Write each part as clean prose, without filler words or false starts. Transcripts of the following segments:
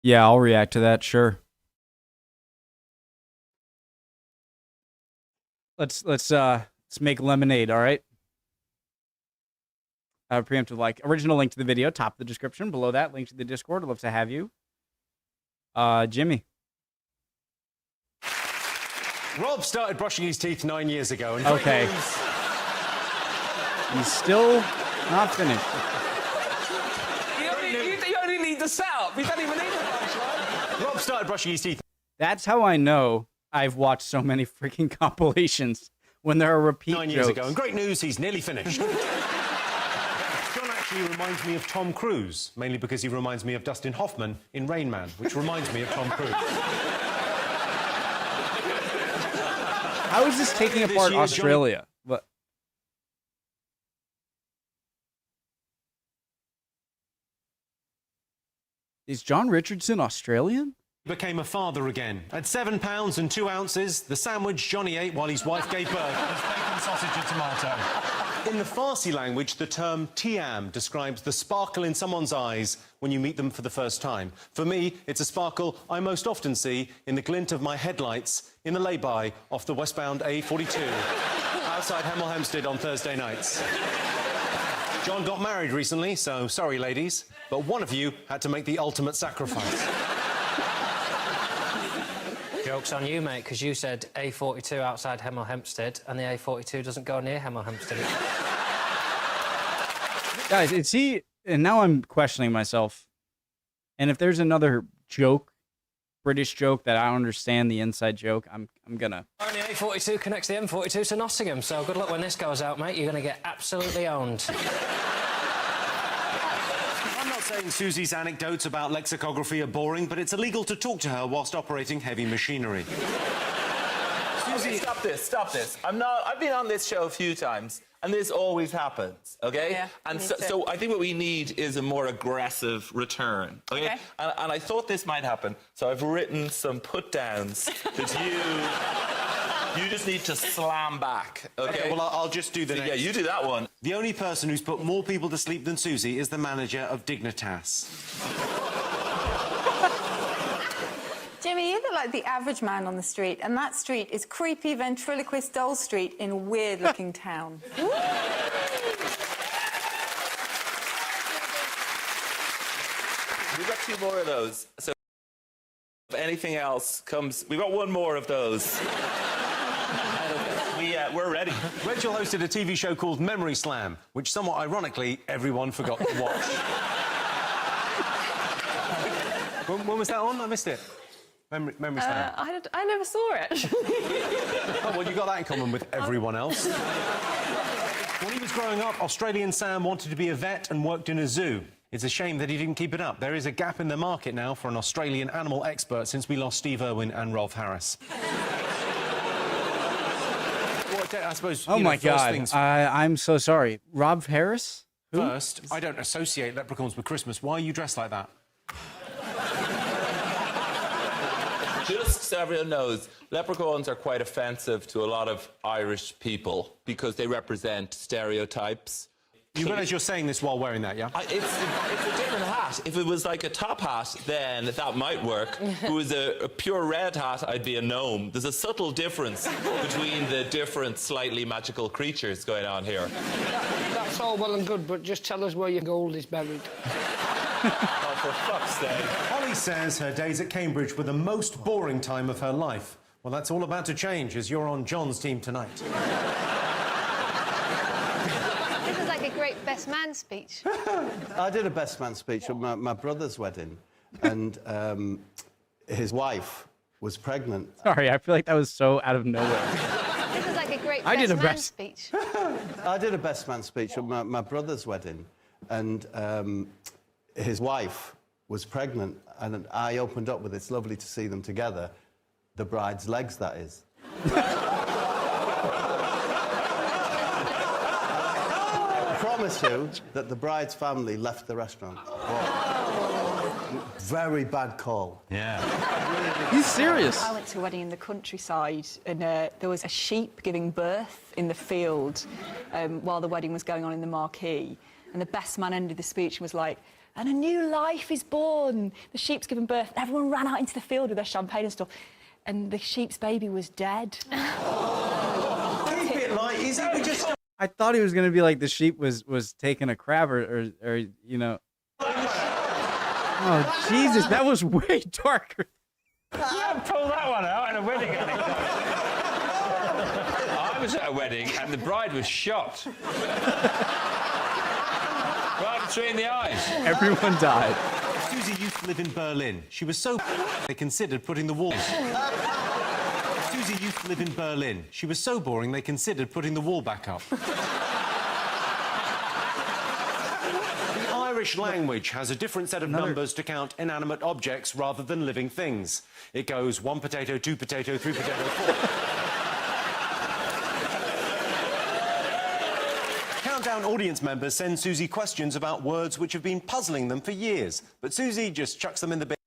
Yeah, I'll react to that, sure. Let's make lemonade, all right? Preemptive like. Original link to the video, top of the description. Below that, link to the Discord. I'd love to have you. Jimmy. Rob started brushing his teeth 9 years ago. And okay. He's still not finished. You only need the setup. You don't even need the punchline. Rob started brushing his teeth. That's how I know I've watched so many freaking compilations when there are repeat 9 years jokes. ago. And great news, he's nearly finished. John actually reminds me of Tom Cruise, mainly because he reminds me of Dustin Hoffman in Rain Man, which reminds me of Tom Cruise. How is this taking apart Australia? What? Is John Richardson Australian? Became a father again. At 7 pounds and 2 ounces, the sandwich Johnny ate while his wife gave birth was bacon, sausage and tomato. In the Farsi language, the term tiam describes the sparkle in someone's eyes when you meet them for the first time. For me, it's a sparkle I most often see in the glint of my headlights in the lay-by off the westbound A42 outside Hemel Hempstead on Thursday nights. John got married recently, so sorry, ladies, but one of you had to make the ultimate sacrifice. Joke's on you, mate, because you said A42 outside Hemel Hempstead, and the A42 doesn't go near Hemel Hempstead. Guys, is he... And now I'm questioning myself. And if there's another joke, British joke, that I don't understand the inside joke, I'm gonna... Only A42 connects the M42 to Nottingham, so good luck when this goes out, mate. You're going to get absolutely owned. I'm not saying Susie's anecdotes about lexicography are boring, but it's illegal to talk to her whilst operating heavy machinery. Susie, stop this. I've been on this show a few times, and this always happens, okay? Yeah, and so I think what we need is a more aggressive return, okay? And I thought this might happen, so I've written some put-downs that you just need to slam back, okay? Well, I'll just do the next. Yeah, you do that one. The only person who's put more people to sleep than Susie is the manager of Dignitas. Jimmy, you look like the average man on the street, and that street is creepy ventriloquist doll street in a weird-looking town. We've got 2 more of those. So if anything else comes, we've got 1 more of those. We're ready. Rachel hosted a TV show called Memory Slam, which somewhat ironically everyone forgot to watch. when was that on? I missed it. Memory Slam. I never saw it. Oh, well, you got that in common with everyone else. When he was growing up, Australian Sam wanted to be a vet and worked in a zoo. It's a shame that he didn't keep it up. There is a gap in the market now for an Australian animal expert since we lost Steve Irwin and Rolf Harris. I suppose, oh my God, I'm so sorry. Rob Harris? Who? First, I don't associate leprechauns with Christmas. Why are you dressed like that? Just so everyone knows, leprechauns are quite offensive to a lot of Irish people because they represent stereotypes. You realise you're saying this while wearing that, yeah? It's a different hat. If it was like a top hat, then that might work. If it was a pure red hat, I'd be a gnome. There's a subtle difference between the different slightly magical creatures going on here. That's all well and good, but just tell us where your gold is buried. Oh, for fuck's sake. Holly says her days at Cambridge were the most boring time of her life. Well, that's all about to change as you're on John's team tonight. This is like a great best man speech. I did a best man speech at my brother's wedding, and his wife was pregnant. Sorry, I feel like that was so out of nowhere. This is like a great best man speech. I did a best man speech at my brother's wedding, and his wife was pregnant, and I opened up with "It's lovely to see them together." The bride's legs, that is. I promise you that the bride's family left the restaurant. Very bad call. Yeah. He's serious. I went to a wedding in the countryside, and there was a sheep giving birth in the field while the wedding was going on in the marquee. And the best man ended the speech and was like, and a new life is born. The sheep's given birth, and everyone ran out into the field with their champagne and stuff, and the sheep's baby was dead. Keep it light, is it? We just... I thought he was gonna be like the sheep was taking a crab or you know. Oh Jesus, that was way darker. Yeah, pull that one out in a wedding anecdote. I was at a wedding and the bride was shot. Right between the eyes. Everyone died. Susie used to live in Berlin. She was so they considered putting the wall... Susie used to live in Berlin. She was so boring they considered putting the wall back up. The Irish language has a different set of numbers to count inanimate objects rather than living things. It goes 1 potato, 2 potato, 3 potato, 4. Countdown audience members send Susie questions about words which have been puzzling them for years, but Susie just chucks them in the bin.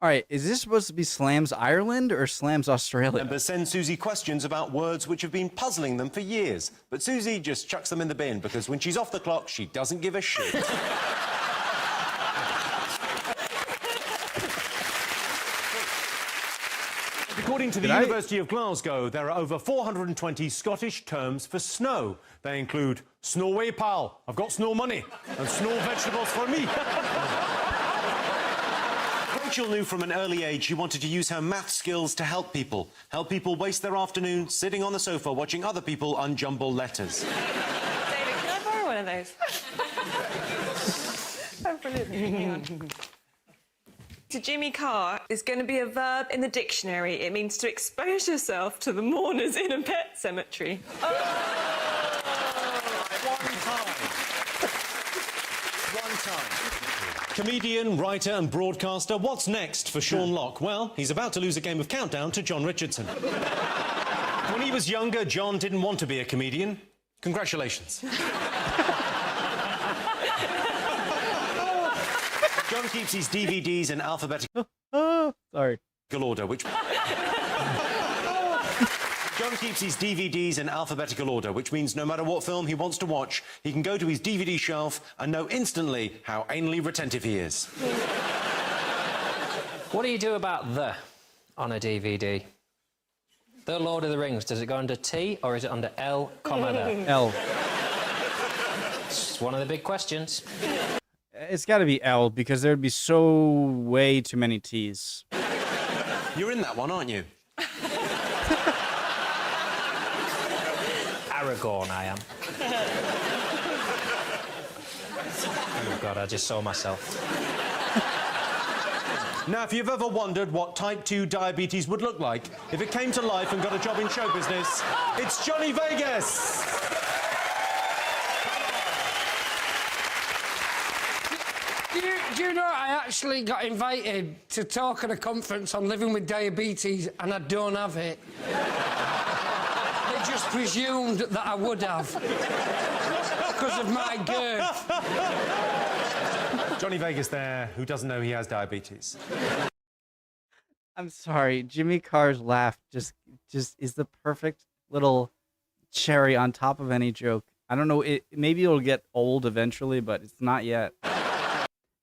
All right, is this supposed to be SLAMS Ireland or SLAMS Australia? Members send Susie questions about words which have been puzzling them for years, but Susie just chucks them in the bin because when she's off the clock, she doesn't give a shit. According to the University of Glasgow, there are over 420 Scottish terms for snow. They include snow way pal, I've got snow money, and snow vegetables for me. Rachel knew from an early age she wanted to use her math skills to help people waste their afternoon sitting on the sofa watching other people unjumble letters. David, can I borrow one of those? Oh, brilliant. Hang on. To Jimmy Carr is going to be a verb in the dictionary. It means to expose yourself to the mourners in a pet cemetery. One time. Comedian, writer and broadcaster, what's next for Sean Locke? Well, he's about to lose a game of Countdown to John Richardson. When he was younger, John didn't want to be a comedian. Congratulations. John keeps his DVDs in alphabetical Sorry. order, which... John keeps his DVDs in alphabetical order, which means no matter what film he wants to watch, he can go to his DVD shelf and know instantly how anally retentive he is. What do you do about the on a DVD? The Lord of the Rings, does it go under T or is it under L, comma, the? L. It's one of the big questions. It's got to be L because there'd be so way too many T's. You're in that one, aren't you? Aragorn, I am. Oh, God, I just saw myself. Now, if you've ever wondered what type 2 diabetes would look like if it came to life and got a job in show business, it's Johnny Vegas! Do you know I actually got invited to talk at a conference on living with diabetes and I don't have it? They just presumed that I would have because of my girth. Johnny Vegas there, who doesn't know he has diabetes. I'm sorry, Jimmy Carr's laugh just is the perfect little cherry on top of any joke. I don't know, maybe it'll get old eventually, but it's not yet.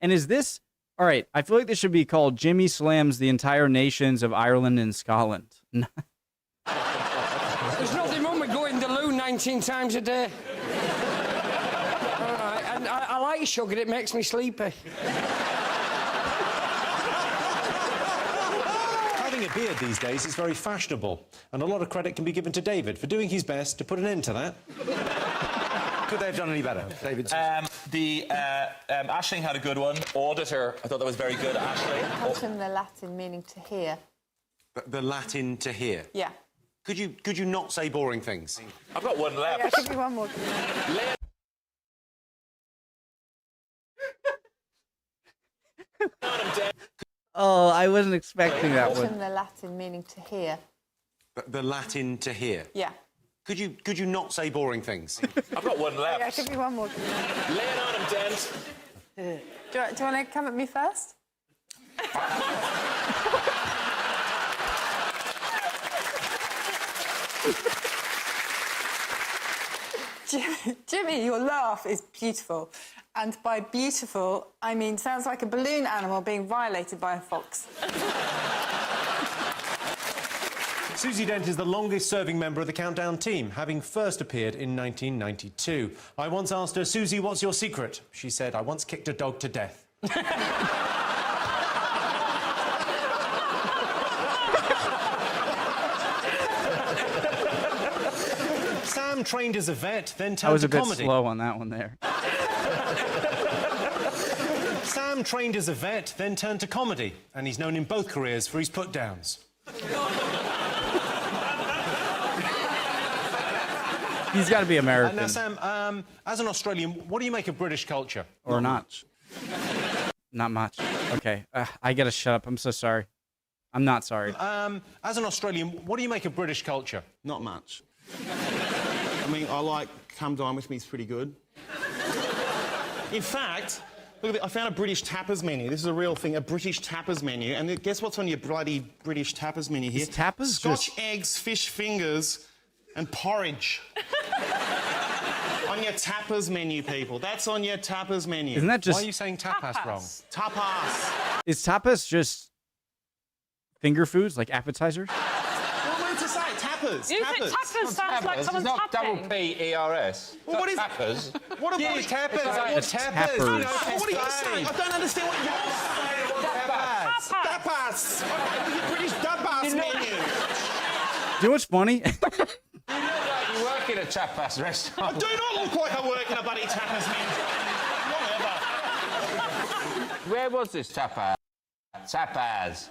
And is this... All right, I feel like this should be called Jimmy Slams the Entire Nations of Ireland and Scotland. There's nothing wrong with going to the loo 19 times a day. All right, and I like sugar, it makes me sleepy. Having a beard these days is very fashionable, and a lot of credit can be given to David for doing his best to put an end to that. Could they have done any better, David? Aisling had a good one. Auditor, I thought that was very good, Aisling. Comes from the Latin meaning to hear. The Latin to hear. Yeah. Could you not say boring things? I've got one left. Yeah, give me one more. Oh, I wasn't expecting that Comes one. from the Latin meaning to hear. The Latin to hear. Yeah. Could you not say boring things? I've got one left. Yeah, give me one more. Laying on him, Dent. Do you want to come at me first? Jimmy, your laugh is beautiful. And by beautiful, I mean sounds like a balloon animal being violated by a fox. Susie Dent is the longest-serving member of the Countdown team, having first appeared in 1992. I once asked her, Susie, what's your secret? She said, I once kicked a dog to death. Sam trained as a vet, then turned to comedy. I was a bit slow on that one there. Sam trained as a vet, then turned to comedy, and he's known in both careers for his put-downs. He's got to be American. Now, Sam, as an Australian, what do you make of British culture? Or not? Not much. Okay, I gotta shut up. I'm so sorry. I'm not sorry. As an Australian, what do you make of British culture? Not much. I mean, I like Come Dine With Me, it's pretty good. In fact, look at it, I found a British tapas menu. This is a real thing, a British tapas menu. And guess what's on your bloody British tapas menu here? Is tapas Scotch eggs, fish fingers, and porridge. On your tapas menu, people. That's on your tapas menu. Isn't that just... Why are you saying tapas wrong? Tapas. Is tapas just finger foods, like appetizers? What am I to say? Tapas. You think tapas sounds like someone's It's not tapping? double P-E-R-S. Well, what is tapas? What Yeah, about tapas. It's tappers. What are you saying? I don't understand what you're saying. Tapas. Okay, your British tapas menu. Do you know what's funny? You look like you work in a tapas restaurant. I do not look like I work in a bloody tapas menu. Whatever. Where was this tapas? Tapas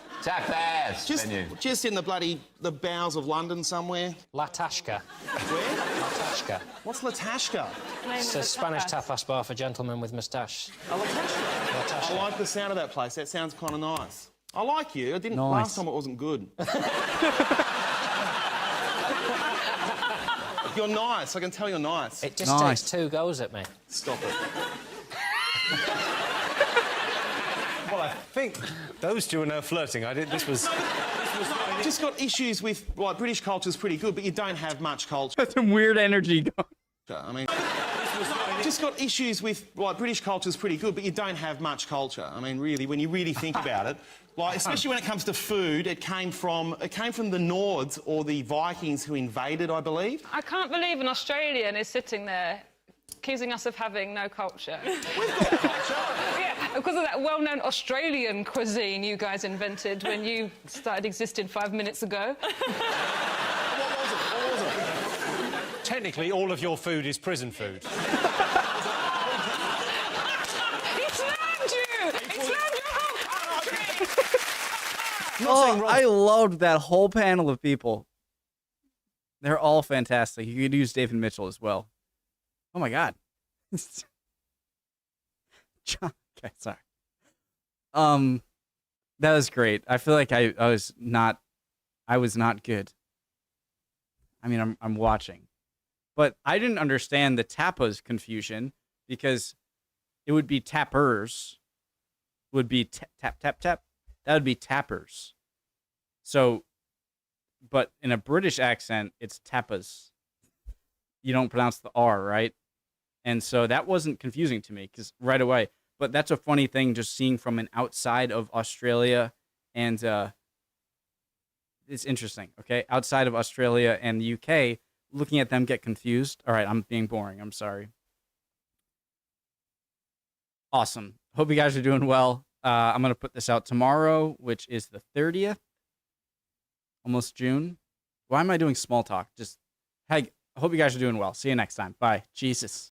menu. Just in the bowels of London somewhere. Latashka. Where? Latashka. What's Latashka? It's a Spanish tapas bar for gentlemen with moustache. A Latashka. I like the sound of that place. That sounds kind of nice. I like you. I didn't last time. It wasn't good. You're nice. I can tell you're nice. It just takes 2 goes at me. Stop it. Well, I think those two are now flirting. This was... I've just got issues with, like, British culture's pretty good, but you don't have much culture. That's some weird energy going. I mean, I've just got issues with, like, British culture's pretty good, but you don't have much culture. I mean, really, when you really think about it, like, especially when it comes to food, it came from the Nords or the Vikings who invaded, I believe. I can't believe an Australian is sitting there accusing us of having no culture. We've got culture. Yeah, because of that well-known Australian cuisine you guys invented when you started existing 5 minutes ago. What was it? Technically, all of your food is prison food. He slammed you! He slammed your whole country! Oh, I loved that whole panel of people. They're all fantastic. You could use David Mitchell as well. Oh my God. John, okay, sorry. That was great. I feel like I was not good. I mean, I'm watching, but I didn't understand the tapas confusion because it would be tappers, would be tap tap tap. That would be tappers. So, but in a British accent, it's tapas. You don't pronounce the R, right? And so that wasn't confusing to me because right away. But that's a funny thing just seeing from an outside of Australia and it's interesting, okay? Outside of Australia and the UK, looking at them get confused. All right, I'm being boring. I'm sorry. Awesome. Hope you guys are doing well. I'm going to put this out tomorrow, which is the 30th. Almost June. Why am I doing small talk? Just, hey, I hope you guys are doing well. See you next time. Bye. Jesus.